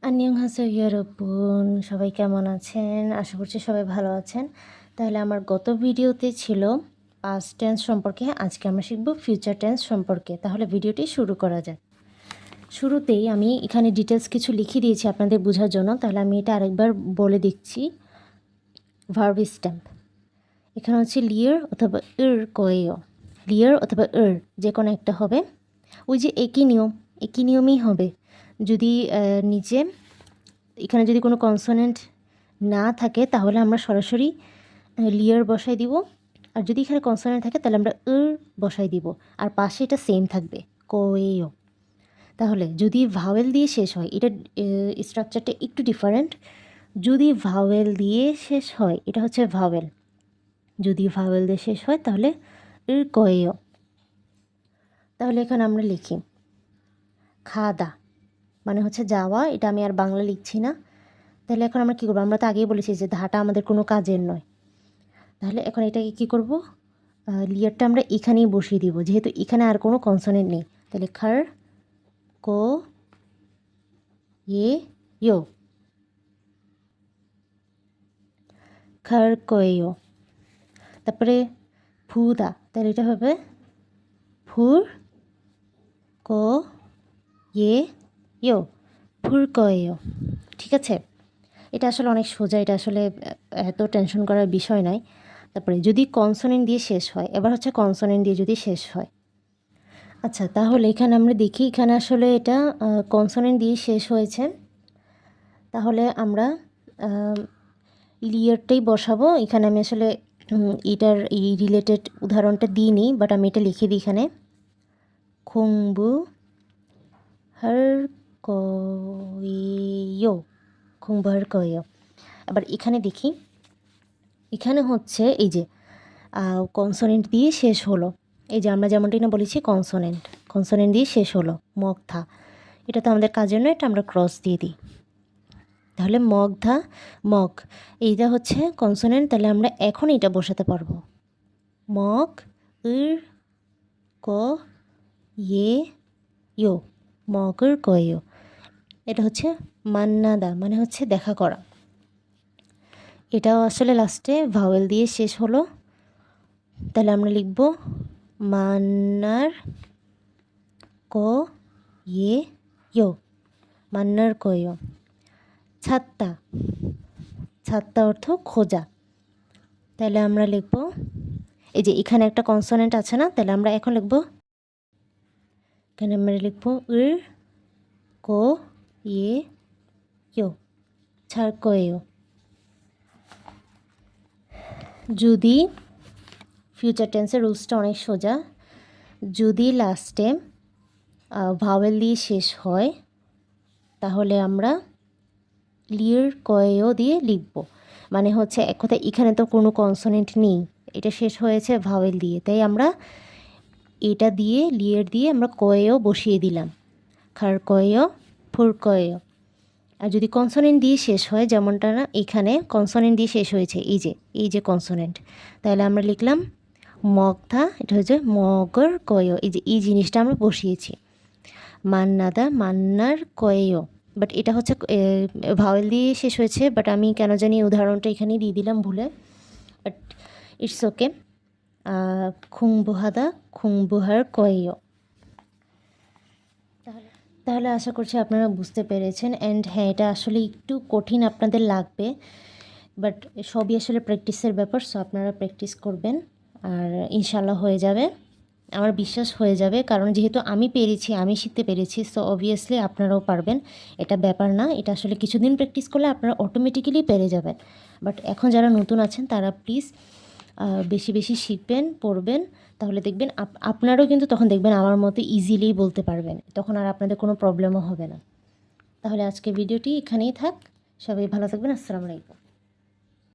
আন্নিয়ংহাসেও ইয়োরোপন সবাই কেমন আছেন? আশা করছি সবাই ভালো আছেন। তাহলে আমার গত ভিডিওতে ছিল পাস্ট টেন্স সম্পর্কে, আজকে আমরা শিখব ফিউচার টেন্স সম্পর্কে। তাহলে ভিডিওটি শুরু করা যাক। শুরুতেই আমি এখানে ডিটেলস কিছু লিখে দিয়েছি আপনাদের বোঝার জন্য, তাহলে আমি এটা আরেকবার বলে দিচ্ছি। ভার্ব স্ট্যাম্প এখানে হচ্ছে লিয়ার অথবা কোয়েও, লিয়ার অথবা যে কোনো একটা হবে। ওই যে একই নিয়মই হবে। যদি নিচে এখানে যদি কোনো কনসোনেন্ট না থাকে তাহলে আমরা সরাসরি লিয়ার বসাই দিব, আর যদি এখানে কনসোনেন্ট থাকে তাহলে আমরা বসাই দিব, আর পাশে এটা সেম থাকবে কোয়েও। তাহলে যদি ভাওয়েল দিয়ে শেষ হয়, এটা স্ট্রাকচারটা একটু ডিফারেন্ট। যদি ভাওয়েল দিয়ে শেষ হয় এটা হচ্ছে ভাওয়েল, যদি ভাওয়েল দিয়ে শেষ হয় তাহলে কোয়েও। তাহলে এখানে আমরা লিখি খাদা মানে হচ্ছে যাওয়া, এটা আমি আর বাংলা লিখছি না। তাহলে এখন আমরা কী করবো? আমরা তো আগেই বলেছি যে ধাটা আমাদের কোনো কাজের নয়। তাহলে এখন এটাকে কী করব? লিয়ারটা আমরা এখানেই বসিয়ে দিব, যেহেতু এখানে আর কোনো কনসোনেন্ট নেই। তাহলে খার কো ইয়ো, খার কোয়েও। তারপরে ফুদা, তাহলে এটা হবে ফুর কো ইয়ো, ফুর কোয়েও। ঠিক আছে, এটা আসলে অনেক সোজা, এটা আসলে এত টেনশন করার বিষয় নয়। তারপরে যদি কনসোনেন্ট দিয়ে শেষ হয়, এবার হচ্ছে কনসোনেন্ট দিয়ে যদি শেষ হয়। আচ্ছা, তাহলে এখানে আমরা দেখি, এখানে আসলে এটা কনসোনেন্ট দিয়ে শেষ হয়েছে। তাহলে আমরা লিয়ারটাই বসাবো। এখানে আমি আসলে এটার এই রিলেটেড উদাহরণটা দিইনি, বাট আমি এটা লিখে দিই এখানে। খুংবু হার কইয়ো, খুংবু হার কইয়ো। আবার এখানে দেখি, এখানে হচ্ছে এই যে কনসোনেন্ট দিয়ে শেষ হলো। এই যে আমরা যেমনটি না বলেছি কনসোনেন্ট দিয়ে শেষ হলো। মগধা, এটা তো আমাদের কাজের নয়, এটা আমরা ক্রস দিয়ে দিই। তাহলে মগধা, মগ এইটা হচ্ছে কনসোনেন্ট, তাহলে আমরা এখন এটা বসাতে পারবো। মগ ক ইয়ো, মগর কয়ো। এটা হচ্ছে মান্নাদা মানে হচ্ছে দেখা করা। এটাও আসলে লাস্টে ভাওয়েল দিয়ে শেষ হলো। তাহলে আমরা লিখব মান্নার ইয়ো, মান্নার কয়ো। ছাত্তা, ছাত্তা অর্থ খোঁজা। তাহলে আমরা লিখব, এই যে এখানে একটা কনসোনেন্ট আছে না, তাহলে আমরা এখন লিখব, এখানে আমরা লিখব কো ইয়ো, ছাড় কয়ো। যদি ফিউচার টেন্সের রুলসটা অনেক সোজা, যদি লাস্টে ভাওয়েল দিয়ে শেষ হয় তাহলে আমরা লিয়ার কয়েও দিয়ে লিখব। মানে হচ্ছে এক কথায় এখানে তো কোনো কনসোনেন্ট নেই, এটা শেষ হয়েছে ভাওয়েল দিয়ে, তাই আমরা এটা দিয়ে লিয়ার দিয়ে আমরা কয়েও বসিয়ে দিলাম, খার কয়েও, ফুর কয়েও। আর যদি কনসোনেন্ট দিয়ে শেষ হয়, যেমনটা না এখানে কনসোনেন্ট দিয়ে শেষ হয়েছে, এই যে কনসোনেন্ট, তাহলে আমরা লিখলাম মগধা, এটা হচ্ছে মগর কয়েও। এই যে এই জিনিসটা আমরা বসিয়েছি, মান্নাদা মান্নার কয়েও। বাট এটা হচ্ছে ভাওয়েল দিয়ে শেষ হয়েছে, বাট আমি কেন জানি উদাহরণটা এখানেই দিয়ে দিলাম ভুলে, বাট ইটস ওকে। খুংবুহাদা খুংবুহার কয়েও। তাহলে আশা করছি আপনারা বুঝতে পেরেছেন। অ্যান্ড হ্যাঁ, এটা আসলে একটু কঠিন আপনাদের লাগবে, বাট সবই আসলে প্র্যাকটিসের ব্যাপার। সো আপনারা প্র্যাকটিস করবেন আর ইনশাল্লাহ হয়ে যাবে, আমার বিশ্বাস হয়ে যাবে। কারণ যেহেতু আমি পেরেছি, আমি শিখতে পেরেছি, সো অবভিয়াসলি আপনারাও পারবেন। এটা ব্যাপার না, এটা আসলে কিছুদিন প্র্যাকটিস করলে আপনারা অটোমেটিক্যালি পেরে যাবেন। বাট এখন যারা নতুন আছেন তারা প্লিজ বেশি বেশি শিখবেন, পড়বেন, তাহলে দেখবেন আপনারাও কিন্তু তখন দেখবেন আমার মতো ইজিলি বলতে পারবেন, তখন আর আপনাদের কোনো প্রবলেমও হবে না। তাহলে আজকে ভিডিওটি এখানেই থাক, সবাই ভালো থাকবেন। আসসালামু আলাইকুম।